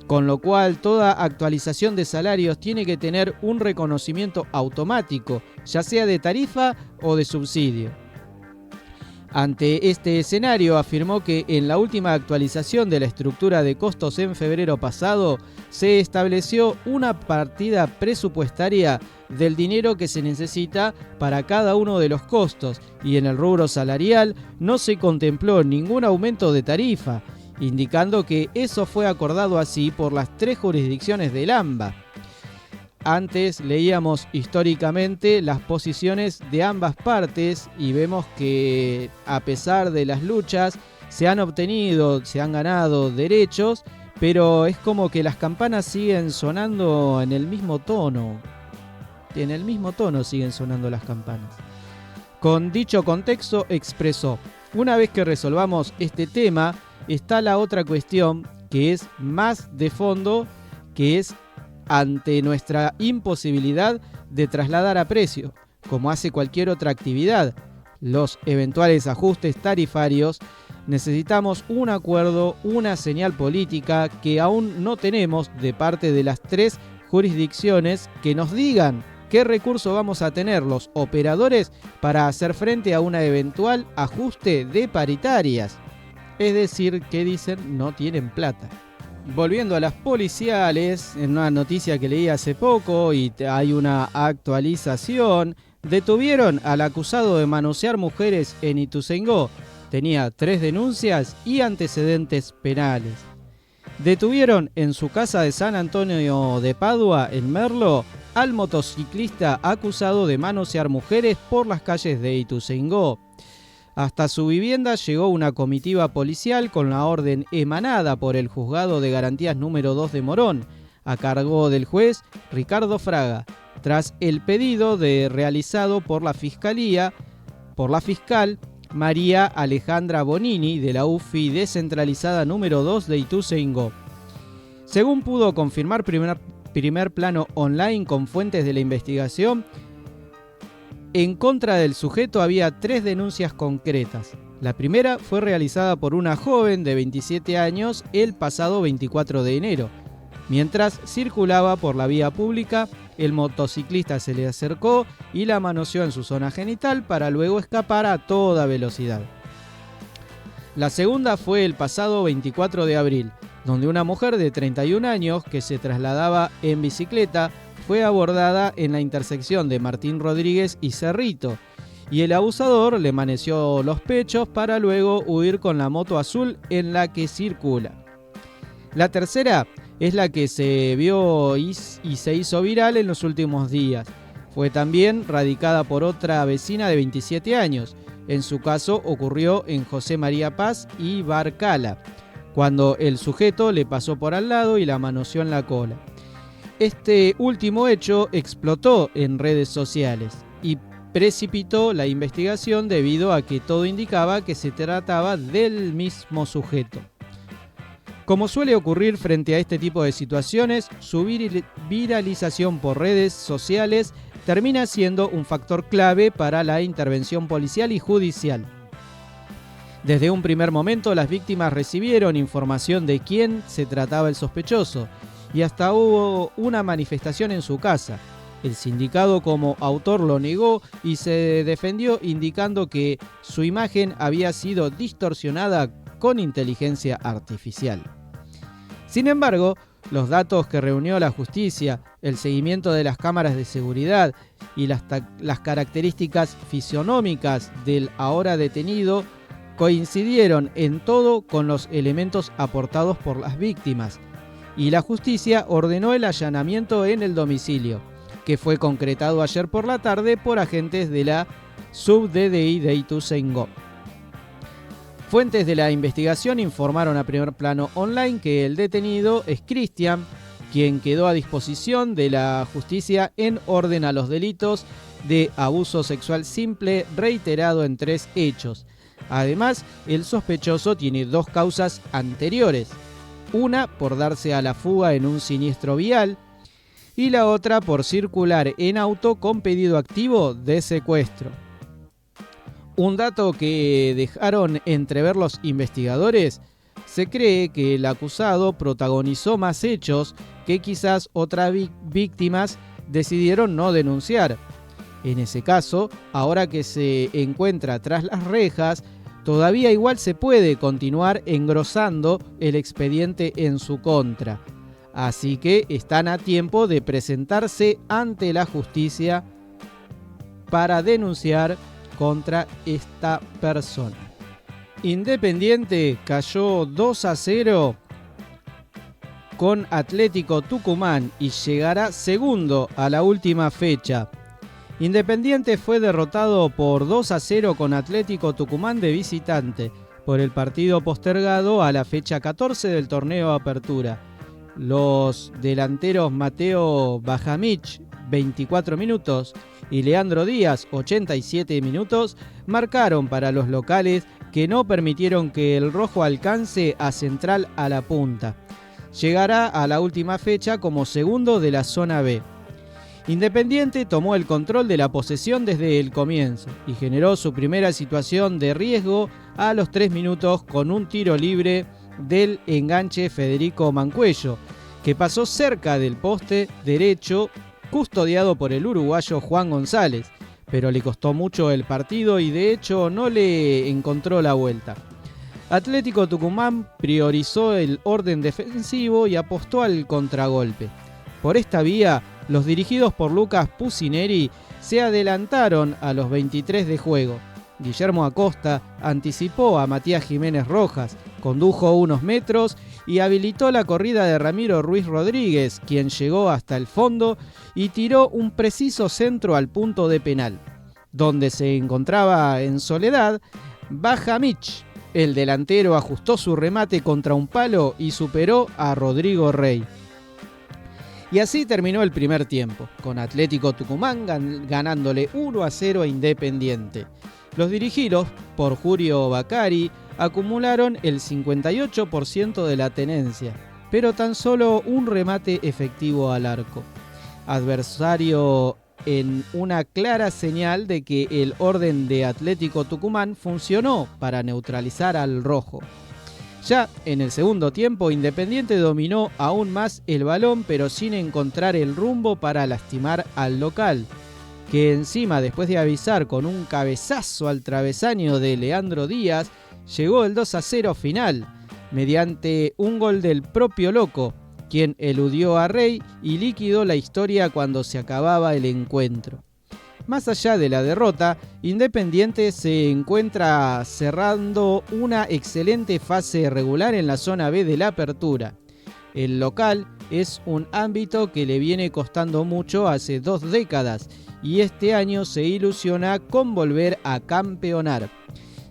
con lo cual toda actualización de salarios tiene que tener un reconocimiento automático, ya sea de tarifa o de subsidio. Ante este escenario, afirmó que en la última actualización de la estructura de costos en febrero pasado, se estableció una partida presupuestaria del dinero que se necesita para cada uno de los costos, y en el rubro salarial no se contempló ningún aumento de tarifa, indicando que eso fue acordado así por las 3 jurisdicciones del AMBA. Antes leíamos históricamente las posiciones de ambas partes y vemos que a pesar de las luchas se han ganado derechos, pero es como que las campanas siguen sonando en el mismo tono. En el mismo tono siguen sonando las campanas. Con dicho contexto expresó: una vez que resolvamos este tema, está la otra cuestión que es más de fondo, que es ante nuestra imposibilidad de trasladar a precio, como hace cualquier otra actividad, los eventuales ajustes tarifarios, necesitamos un acuerdo, una señal política que aún no tenemos de parte de las 3 jurisdicciones que nos digan qué recursos vamos a tener los operadores para hacer frente a un eventual ajuste de paritarias. Es decir, que dicen no tienen plata. Volviendo a las policiales, en una noticia que leí hace poco y hay una actualización, detuvieron al acusado de manosear mujeres en Ituzaingó. Tenía 3 denuncias y antecedentes penales. Detuvieron en su casa de San Antonio de Padua, en Merlo, al motociclista acusado de manosear mujeres por las calles de Ituzaingó. Hasta su vivienda llegó una comitiva policial con la orden emanada por el Juzgado de Garantías número 2 de Morón, a cargo del juez Ricardo Fraga, tras el pedido realizado por la fiscal María Alejandra Bonini de la UFI descentralizada número 2 de Ituzaingó. Según pudo confirmar primer plano online con fuentes de la investigación, en contra del sujeto había 3 denuncias concretas. La primera fue realizada por una joven de 27 años el pasado 24 de enero. Mientras circulaba por la vía pública, el motociclista se le acercó y la manoseó en su zona genital para luego escapar a toda velocidad. La segunda fue el pasado 24 de abril, donde una mujer de 31 años que se trasladaba en bicicleta fue abordada en la intersección de Martín Rodríguez y Cerrito, y el abusador le manoseó los pechos para luego huir con la moto azul en la que circula. La tercera es la que se vio y se hizo viral en los últimos días. Fue también radicada por otra vecina de 27 años. En su caso ocurrió en José María Paz y Barcala, cuando el sujeto le pasó por al lado y la manoseó en la cola. Este último hecho explotó en redes sociales y precipitó la investigación debido a que todo indicaba que se trataba del mismo sujeto. Como suele ocurrir frente a este tipo de situaciones, su viralización por redes sociales termina siendo un factor clave para la intervención policial y judicial. Desde un primer momento, las víctimas recibieron información de quién se trataba el sospechoso y hasta hubo una manifestación en su casa. El sindicado como autor lo negó y se defendió indicando que su imagen había sido distorsionada con inteligencia artificial. Sin embargo, los datos que reunió la justicia, el seguimiento de las cámaras de seguridad y las características fisionómicas del ahora detenido coincidieron en todo con los elementos aportados por las víctimas, y la justicia ordenó el allanamiento en el domicilio, que fue concretado ayer por la tarde por agentes de la Sub-DDI de Ituzaingó. Fuentes de la investigación informaron a Primer Plano Online que el detenido es Cristian, quien quedó a disposición de la justicia en orden a los delitos de abuso sexual simple reiterado en 3 hechos. Además, el sospechoso tiene 2 causas anteriores, una por darse a la fuga en un siniestro vial y la otra por circular en auto con pedido activo de secuestro. Un dato que dejaron entrever los investigadores: se cree que el acusado protagonizó más hechos que quizás otras víctimas decidieron no denunciar. En ese caso, ahora que se encuentra tras las rejas, todavía igual se puede continuar engrosando el expediente en su contra. Así que están a tiempo de presentarse ante la justicia para denunciar contra esta persona. Independiente cayó 2-0 con Atlético Tucumán y llegará segundo a la última fecha. Independiente fue derrotado por 2-0 con Atlético Tucumán de visitante por el partido postergado a la fecha 14 del torneo Apertura. Los delanteros Mateo Bajamich, 24 minutos, y Leandro Díaz, 87 minutos, marcaron para los locales, que no permitieron que el rojo alcance a Central a la punta. Llegará a la última fecha como segundo de la zona B. Independiente tomó el control de la posesión desde el comienzo y generó su primera situación de riesgo a los 3 minutos con un tiro libre del enganche Federico Mancuello, que pasó cerca del poste derecho custodiado por el uruguayo Juan González, pero le costó mucho el partido y de hecho no le encontró la vuelta. Atlético Tucumán priorizó el orden defensivo y apostó al contragolpe. Por esta vía, los dirigidos por Lucas Pusineri se adelantaron a los 23 de juego. Guillermo Acosta anticipó a Matías Jiménez Rojas, condujo unos metros y habilitó la corrida de Ramiro Ruiz Rodríguez, quien llegó hasta el fondo y tiró un preciso centro al punto de penal, donde se encontraba en soledad Bajamich. El delantero ajustó su remate contra un palo y superó a Rodrigo Rey. Y así terminó el primer tiempo, con Atlético Tucumán ganándole 1-0 a Independiente. Los dirigidos por Julio Bacari acumularon el 58% de la tenencia, pero tan solo un remate efectivo al arco. Adversario en una clara señal de que el orden de Atlético Tucumán funcionó para neutralizar al rojo. Ya en el segundo tiempo, Independiente dominó aún más el balón, pero sin encontrar el rumbo para lastimar al local, que encima, después de avisar con un cabezazo al travesaño de Leandro Díaz, llegó el 2-0 final, mediante un gol del propio Loco, quien eludió a Rey y liquidó la historia cuando se acababa el encuentro. Más allá de la derrota, Independiente se encuentra cerrando una excelente fase regular en la zona B de la Apertura. El local es un ámbito que le viene costando mucho hace 2 décadas y este año se ilusiona con volver a campeonar.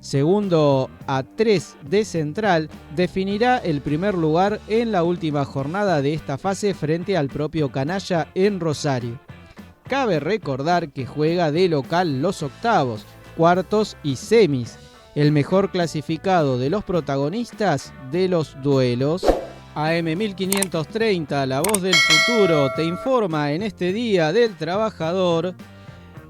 segundo a 3 de Central, definirá el primer lugar en la última jornada de esta fase frente al propio Canalla en Rosario. Cabe recordar que juega de local los octavos, cuartos y semis, el mejor clasificado de los protagonistas de los duelos. AM 1530, La Voz del Futuro, te informa en este Día del Trabajador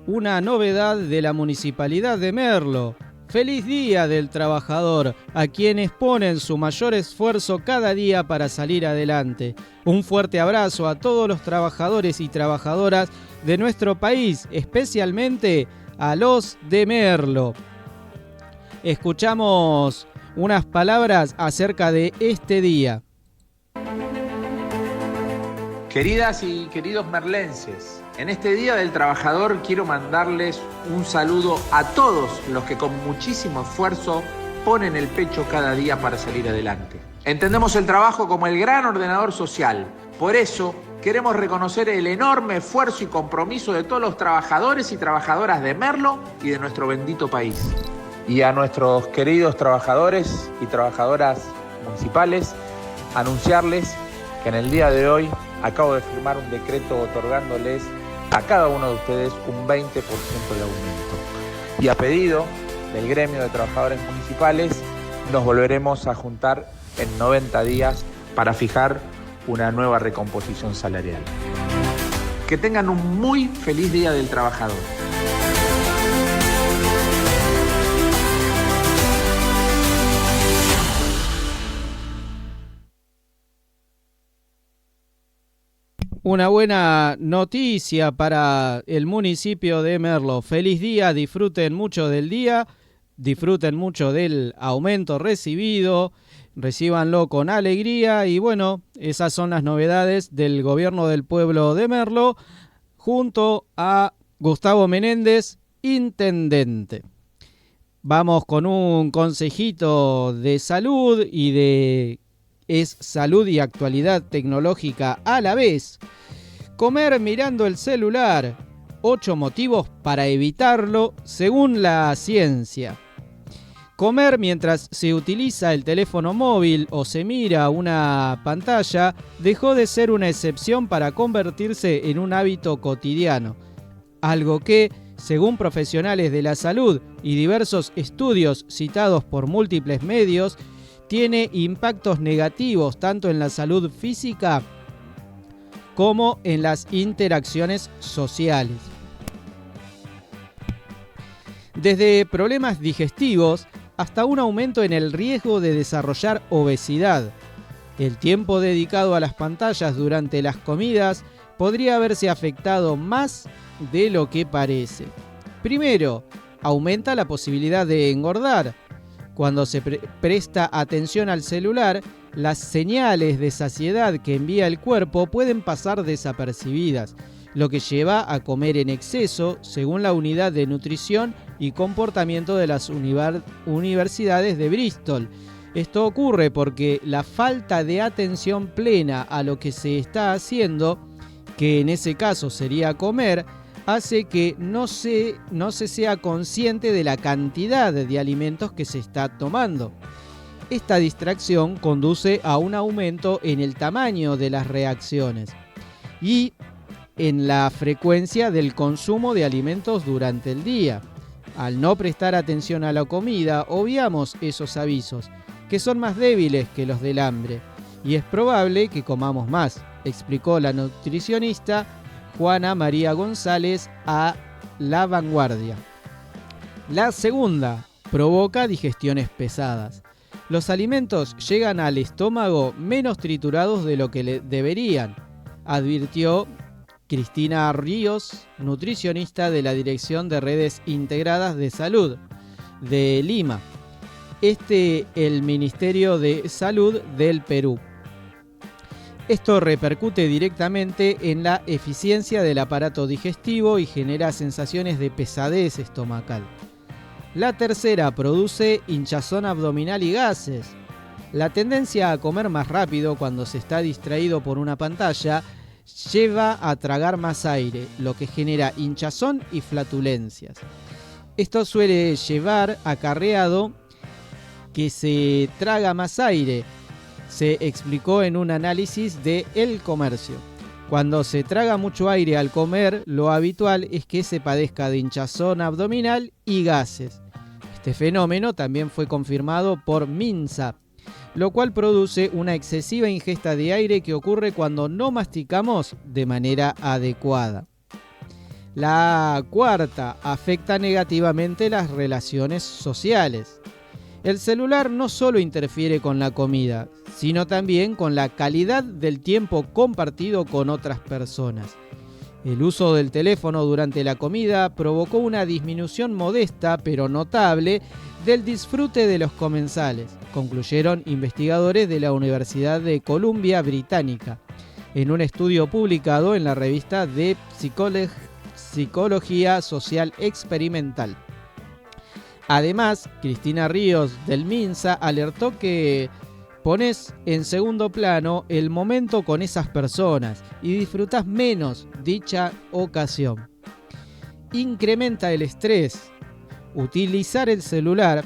una novedad de la Municipalidad de Merlo. ¡Feliz Día del Trabajador! A quienes ponen su mayor esfuerzo cada día para salir adelante. Un fuerte abrazo a todos los trabajadores y trabajadoras de nuestro país, especialmente a los de Merlo. Escuchamos unas palabras acerca de este día. Queridas y queridos merlenses, en este Día del Trabajador quiero mandarles un saludo a todos los que con muchísimo esfuerzo ponen el pecho cada día para salir adelante. Entendemos el trabajo como el gran ordenador social. Por eso queremos reconocer el enorme esfuerzo y compromiso de todos los trabajadores y trabajadoras de Merlo y de nuestro bendito país. Y a nuestros queridos trabajadores y trabajadoras municipales, anunciarles que en el día de hoy acabo de firmar un decreto otorgándoles a cada uno de ustedes un 20% de aumento. Y a pedido del gremio de trabajadores municipales, nos volveremos a juntar en 90 días para fijar una nueva recomposición salarial. Que tengan un muy feliz Día del Trabajador. Una buena noticia para el municipio de Merlo. Feliz día, disfruten mucho del día, disfruten mucho del aumento recibido, recíbanlo con alegría y bueno, esas son las novedades del gobierno del pueblo de Merlo junto a Gustavo Menéndez, intendente. Vamos con un consejito de salud es salud y actualidad tecnológica a la vez. Comer mirando el celular. 8 motivos para evitarlo según la ciencia. Comer mientras se utiliza el teléfono móvil o se mira una pantalla dejó de ser una excepción para convertirse en un hábito cotidiano. Algo que, según profesionales de la salud y diversos estudios citados por múltiples medios, tiene impactos negativos tanto en la salud física como en las interacciones sociales. Desde problemas digestivos hasta un aumento en el riesgo de desarrollar obesidad. El tiempo dedicado a las pantallas durante las comidas podría haberse afectado más de lo que parece. Primero, aumenta la posibilidad de engordar. Cuando se presta atención al celular, las señales de saciedad que envía el cuerpo pueden pasar desapercibidas, lo que lleva a comer en exceso, según la Unidad de Nutrición y Comportamiento de las Universidades de Bristol. Esto ocurre porque la falta de atención plena a lo que se está haciendo, que en ese caso sería comer, hace que no se sea consciente de la cantidad de alimentos que se está tomando. Esta distracción conduce a un aumento en el tamaño de las reacciones y en la frecuencia del consumo de alimentos durante el día. Al no prestar atención a la comida, obviamos esos avisos, que son más débiles que los del hambre, y es probable que comamos más, explicó la nutricionista Juana María González a La Vanguardia. La segunda, provoca digestiones pesadas. Los alimentos llegan al estómago menos triturados de lo que deberían, advirtió Cristina Ríos, nutricionista de la Dirección de Redes Integradas de Salud de Lima. El Ministerio de Salud del Perú. Esto repercute directamente en la eficiencia del aparato digestivo y genera sensaciones de pesadez estomacal. La tercera produce hinchazón abdominal y gases. La tendencia a comer más rápido cuando se está distraído por una pantalla lleva a tragar más aire, lo que genera hinchazón y flatulencias. Esto suele llevar acarreado que se traga más aire, se explicó en un análisis de El Comercio. Cuando se traga mucho aire al comer, lo habitual es que se padezca de hinchazón abdominal y gases. Este fenómeno también fue confirmado por Minsa, lo cual produce una excesiva ingesta de aire que ocurre cuando no masticamos de manera adecuada. La cuarta, afecta negativamente las relaciones sociales. El celular no solo interfiere con la comida, sino también con la calidad del tiempo compartido con otras personas. El uso del teléfono durante la comida provocó una disminución modesta pero notable del disfrute de los comensales, concluyeron investigadores de la Universidad de Columbia Británica, en un estudio publicado en la revista de Psicología Social Experimental. Además, Cristina Ríos del Minsa alertó que pones en segundo plano el momento con esas personas y disfrutas menos dicha ocasión. Incrementa el estrés. Utilizar el celular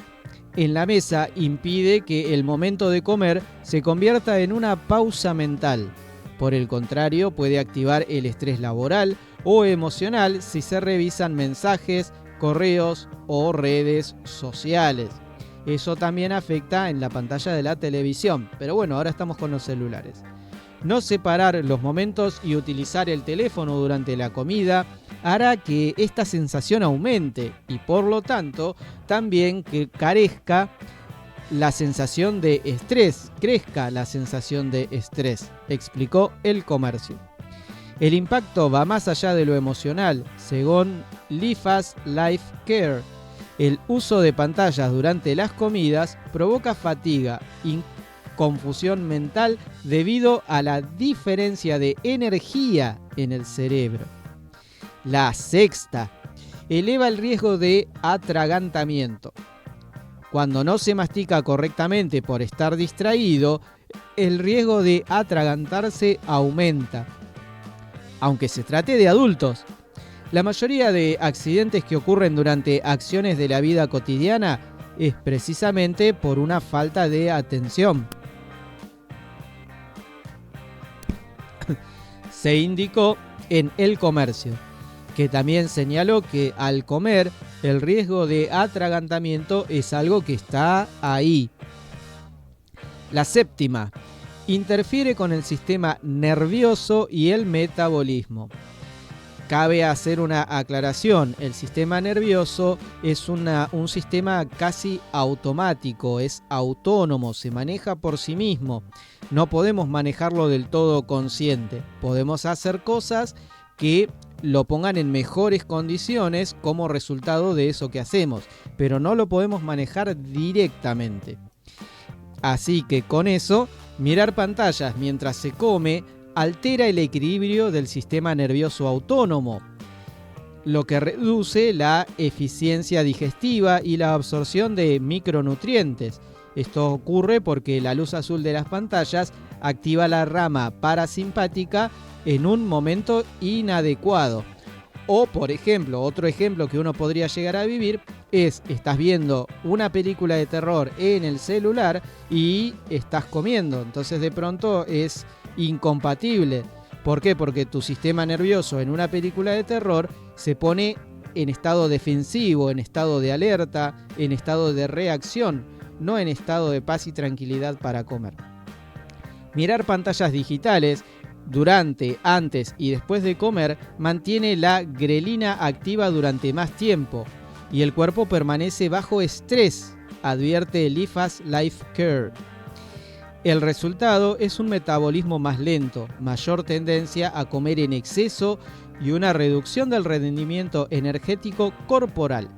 en la mesa impide que el momento de comer se convierta en una pausa mental. Por el contrario, puede activar el estrés laboral o emocional si se revisan mensajes, correos o redes sociales. Eso también afecta en la pantalla de la televisión, pero bueno, ahora estamos con los celulares. No separar los momentos y utilizar el teléfono durante la comida hará que esta sensación aumente y por lo tanto también que crezca la sensación de estrés, explicó El Comercio. El impacto va más allá de lo emocional, según Lifas Life Care. El uso de pantallas durante las comidas provoca fatiga y confusión mental debido a la diferencia de energía en el cerebro. La sexta, eleva el riesgo de atragantamiento. Cuando no se mastica correctamente por estar distraído, el riesgo de atragantarse aumenta, aunque se trate de adultos. La mayoría de accidentes que ocurren durante acciones de la vida cotidiana es precisamente por una falta de atención. Se indicó en El Comercio, que también señaló que al comer el riesgo de atragantamiento es algo que está ahí. La séptima, interfiere con el sistema nervioso y el metabolismo. Cabe hacer una aclaración, el sistema nervioso es un sistema casi automático, es autónomo, se maneja por sí mismo. No podemos manejarlo del todo consciente, podemos hacer cosas que lo pongan en mejores condiciones como resultado de eso que hacemos, pero no lo podemos manejar directamente. Así que con eso, mirar pantallas mientras se come altera el equilibrio del sistema nervioso autónomo, lo que reduce la eficiencia digestiva y la absorción de micronutrientes. Esto ocurre porque la luz azul de las pantallas activa la rama parasimpática en un momento inadecuado. O, por ejemplo, otro ejemplo que uno podría llegar a vivir es, estás viendo una película de terror en el celular y estás comiendo. Entonces de pronto es incompatible. ¿Por qué? Porque tu sistema nervioso en una película de terror se pone en estado defensivo, en estado de alerta, en estado de reacción, no en estado de paz y tranquilidad para comer. Mirar pantallas digitales durante, antes y después de comer mantiene la grelina activa durante más tiempo y el cuerpo permanece bajo estrés, advierte Lifas Life Care. El resultado es un metabolismo más lento, mayor tendencia a comer en exceso y una reducción del rendimiento energético corporal.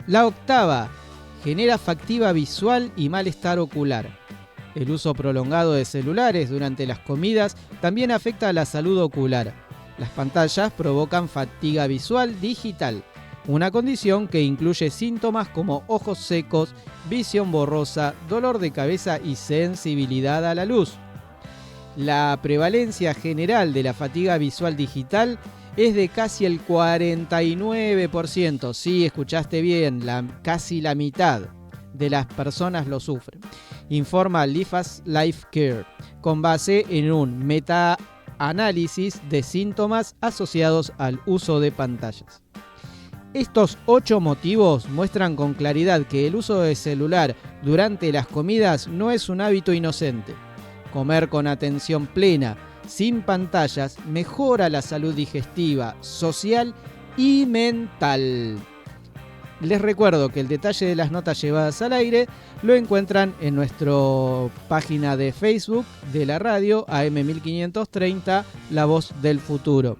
La octava, genera fatiga visual y malestar ocular. El uso prolongado de celulares durante las comidas también afecta a la salud ocular. Las pantallas provocan fatiga visual digital, una condición que incluye síntomas como ojos secos, visión borrosa, dolor de cabeza y sensibilidad a la luz. La prevalencia general de la fatiga visual digital es de casi el 49%. Sí, escuchaste bien, casi la mitad de las personas lo sufren. Informa Lifas Life Care, con base en un meta-análisis de síntomas asociados al uso de pantallas. Estos 8 motivos muestran con claridad que el uso de celular durante las comidas no es un hábito inocente. Comer con atención plena, sin pantallas, mejora la salud digestiva, social y mental. Les recuerdo que el detalle de las notas llevadas al aire lo encuentran en nuestra página de Facebook de la radio AM1530, La Voz del Futuro.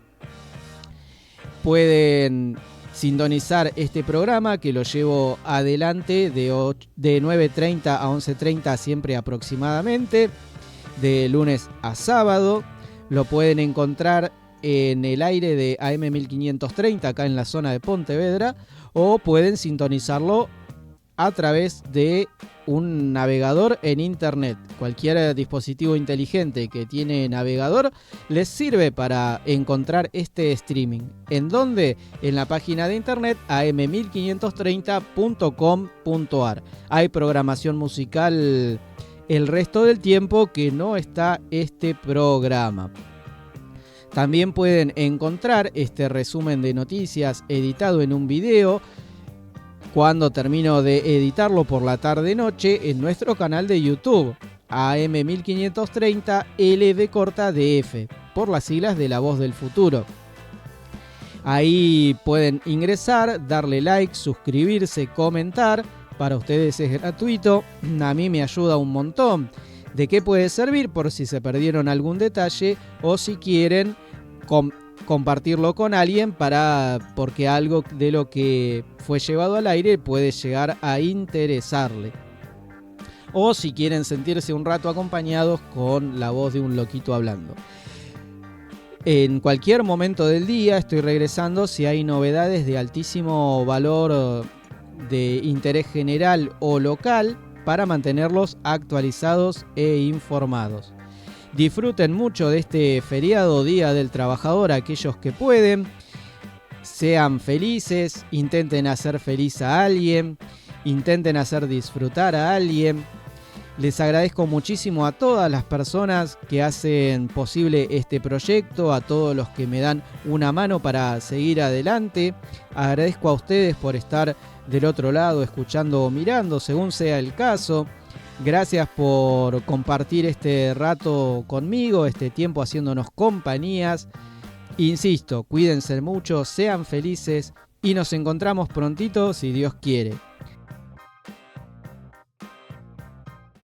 Pueden sintonizar este programa que lo llevo adelante de 9:30 a 11:30 siempre aproximadamente, de lunes a sábado. Lo pueden encontrar en el aire de AM1530 acá en la zona de Pontevedra, o pueden sintonizarlo a través de un navegador en internet. Cualquier dispositivo inteligente que tiene navegador les sirve para encontrar este streaming. ¿En dónde? En la página de internet am1530.com.ar. Hay programación musical el resto del tiempo que no está este programa. También pueden encontrar este resumen de noticias editado en un video cuando termino de editarlo por la tarde-noche en nuestro canal de YouTube, AM1530 LD_DF, por las siglas de La Voz del Futuro. Ahí pueden ingresar, darle like, suscribirse, comentar. Para ustedes es gratuito, a mí me ayuda un montón. ¿De qué puede servir? Por si se perdieron algún detalle o si quieren compartirlo con alguien porque algo de lo que fue llevado al aire puede llegar a interesarle. O si quieren sentirse un rato acompañados con la voz de un loquito hablando. En cualquier momento del día estoy regresando si hay novedades de altísimo valor de interés general o local para mantenerlos actualizados e informados. Disfruten mucho de este feriado Día del Trabajador, aquellos que pueden. Sean felices, intenten hacer feliz a alguien, intenten hacer disfrutar a alguien. Les agradezco muchísimo a todas las personas que hacen posible este proyecto, a todos los que me dan una mano para seguir adelante. Agradezco a ustedes por estar del otro lado, escuchando o mirando, según sea el caso. Gracias por compartir este rato conmigo, este tiempo haciéndonos compañías. Insisto, cuídense mucho, sean felices y nos encontramos prontito si Dios quiere.